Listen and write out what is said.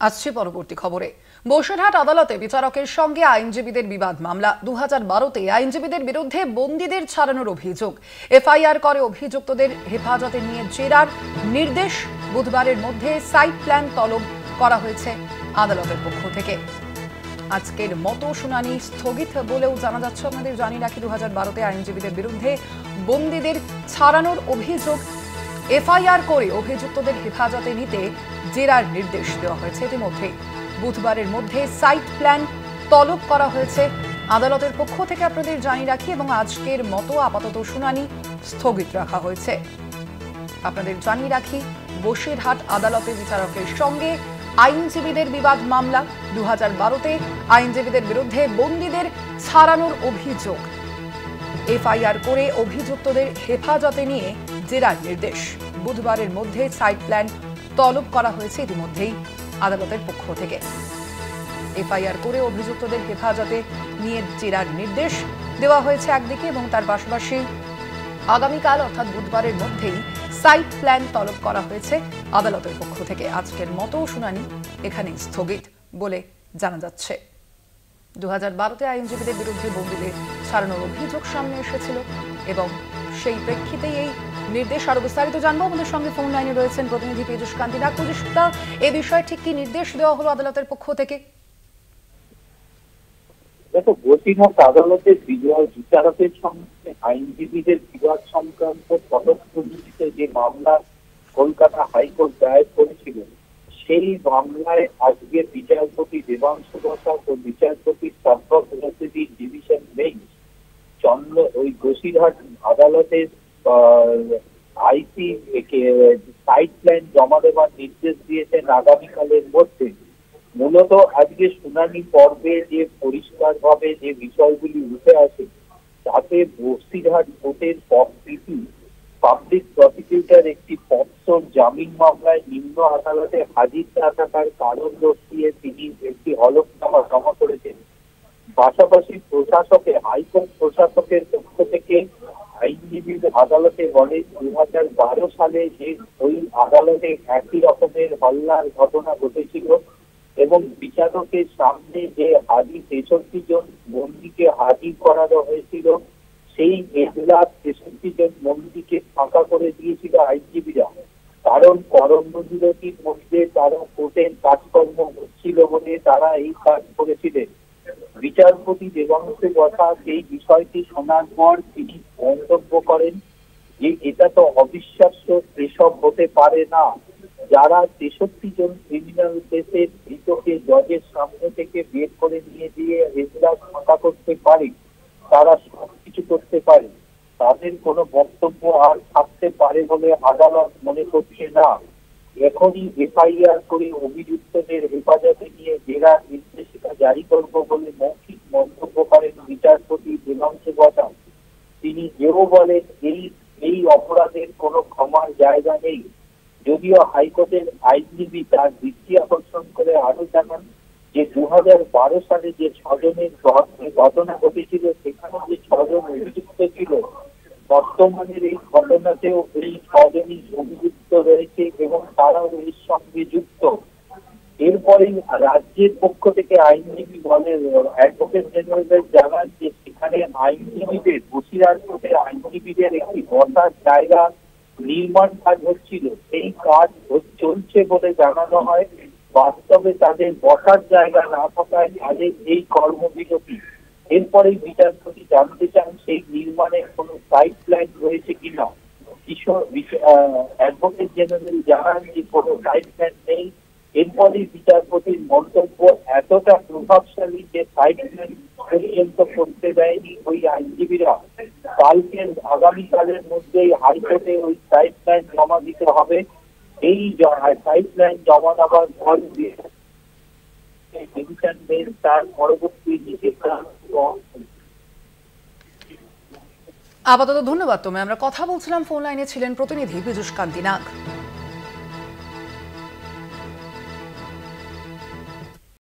আসছে পরবর্তী খবরে। বসিরহাট আদালতে বিচারকের সঙ্গে আইনজীবীদের বিবাদ মামলা। 2012-তে আইনজীবীদের বিরুদ্ধে বন্দীদের ছাড়ানোর অভিযোগ। এফআইআর করে অভিযুক্তদের হেফাজতে নিয়ে জেরার নির্দেশ। বুধবারের মধ্যে সাইট প্ল্যান তলব করা হয়েছে আদালতের পক্ষ থেকে। আজকের মতো শুনানি স্থগিত বলেও জানা যাচ্ছে। আপনাদের জানিয়ে রাখি, 2012-তে আইনজীবীদের বিরুদ্ধে বন্দীদের ছাড়ানোর অভিযোগ। এফআইআর করে অভিযুক্তদের হেফাজতে নিতে জেরার নির্দেশ দেওয়া হয়েছে। ইতিমধ্যে বুধবারের মধ্যে সাইট প্ল্যান তলব করা হয়েছে আদালতের পক্ষ থেকে, আপনাদের জানিয়ে রাখি, এবং আজকের মতো আপাতত শুনানি স্থগিত রাখা হয়েছে। আপনাদের জানিয়ে রাখি, বসিরহাট আদালতে বিচারকের সঙ্গে আইনজীবীদের বিবাদ মামলা। 2012-তে আইনজীবীদের বিরুদ্ধে বন্দীদের ছাড়ানোর অভিযোগ। এফআইআর করে অভিযুক্তদের হেফাজতে নিয়ে জেরার নির্দেশ। বুধবারের মধ্যে সাইট প্ল্যান তলব করা হয়েছে ইতিমধ্যেই আদালতের পক্ষ থেকে। এফআইআর করে অভিযুক্তদের হেফাজতে নিয়ে জেরার নির্দেশ দেওয়া হয়েছে একদিকে, এবং তার পাশাপাশি আগামীকাল অর্থাৎ বুধবারের মধ্যেই সাইট প্ল্যান তলব করা হয়েছে আদালতের পক্ষ থেকে। আজকের মতো শুনানি এখানে স্থগিত বলে জানা যাচ্ছে। 2012-তে আইনজীবীদের বিরুদ্ধে বন্দীদের ছাড়ানোর অভিযোগ সামনে এসেছিল, এবং সেই প্রেক্ষিতেই এই নির্দেশ। আরো বিস্তারিত জানবো, আমাদের সঙ্গে ফোন লাইনে রয়েছেন প্রতিনিধি পীযূষ কান্তি নাগ। পীযূষদা, এই বিষয়ে ঠিক কি নির্দেশ দেওয়া হলো আদালতের পক্ষ থেকে? দেখো, বসিরহাট আদালতের বিচারকের সঙ্গে আইনজীবীদের বিবাদ সংক্রান্ত তদন্তভিত্তিতে যে মামলা কলকাতা হাইকোর্ট দায়ের করেছিল, সেই মামলায় আজকে বিচারপতি দেবাংশু বসাক ও বিচারপতি সব্যক রশিদির ডিভিশন বেঞ্চ ওই বসিরহাট আদালতের আইসি সাইট প্ল্যান জমা দেওয়ার নির্দেশ দিয়েছেন আগামীকালের মধ্যে। মূলত আজকে শুনানি পর্বে যে পরিষ্কারভাবে যে বিষয়গুলি উঠে আসে, তাতে বসিরহাট কোর্টের পাবলিক প্রসিকিউটর একটি পৎসর জামিন মামলায় নিম্ন আদালতে হাজির না থাকার কারণ দর্শিয়ে তিনি একটি হলফনামা জমা করেছেন। পাশাপাশি হাইকোর্ট প্রশাসকের পক্ষ থেকে আইনজীবী আদালতে বলে 2012 সালে যে ওই আদালতে একই রকমের হল্লার ঘটনা ঘটেছিল, এবং বিচারকের সামনে যে 63 জন বন্দীকে হাজির করানো হয়েছিল, সেই এজলাস 63 জন বন্দীকে ফাঁকা করে দিয়েছিল আইনজীবীরা। কারণ কর্মবিরতির মধ্যে তারা কোর্টের কাজকর্ম হচ্ছিল বলে তারা এই কাজ করেছিলেন। বিচারপতি দেবাংশু বসাক এই বিষয়টি শোনার পর তিনি মন্তব্য করেন যে এটা তো অবিশ্বাস্য, এসব হতে পারে না। যারা 63 জন ক্রিমিনাল কেসের ভিতকে জজের সামনে থেকে বের করে নিয়ে দিয়ে এজলাস ফাঁকা করতে পারে, তারা সবকিছু করতে পারে, তাদের কোনো বক্তব্য আর থাকতে পারে বলে আদালত মনে করছে না। এখনই এফআইআর করে অভিযুক্তদের হেফাজতে নিয়ে জেরার নির্দেশিকা জারি করব বলে মৌখিক মন্তব্য করেন বিচারপতি দেবাংশু বসাক। তিনি এও বলেন এই অপরাধের কোনো ক্ষমার জায়গা নেই। যদিও হাইকোর্টের আইনজীবী তার দৃষ্টি আকর্ষণ করে আরো জানান যে 2012 সালে যে 6 জনের ঘটনা ঘটেছিল, সেখানে যে 6 জন অভিযুক্ত ছিল, বর্তমানের এই ঘটনাতেও এই 6 জনই অভিযুক্ত রয়েছে এবং তারাও এর সঙ্গে যুক্ত। এরপরে রাজ্যের পক্ষ থেকে আইনজীবী বলেন, অ্যাডভোকেট জেনারেল জানান যে সেখানে আইনজীবীদের বসিরহাট কোর্টের আইনজীবীদের একটি বসার জায়গা নির্মাণ কাজ হচ্ছিল, সেই কাজ চলছে বলে জানানো হয়। বাস্তবে তাদের বসার জায়গা না থাকায় তাদের এই কর্মবিরতি। এরপরে বিচারপতি জানতে চান সেই নির্মাণের কোনো সাইট প্ল্যান রয়েছে কিনা। অ্যাডভোকেট জেনারেল জানান যে কোনো সাইট প্ল্যান নেই। এরপরে বিচারপতির মন্তব্য এতটা প্রভাবশালী যে সাইট প্ল্যান পর্যন্ত করতে দেয়নি ওই আইনজীবীরা। আগামীকালের মধ্যেই হাইকোর্টে ওই সাইট প্ল্যান জমা দিতে হবে। এই সাইট প্ল্যান জমা দেওয়ার পর ডিভিশন বেঞ্চ তার পরবর্তী নির্দেশনা। আপাতত ধন্যবাদ। আমরা কথা বলছিলাম, ফোন লাইনে ছিলেন প্রতিনিধি পীযূষ কান্তি নাগ।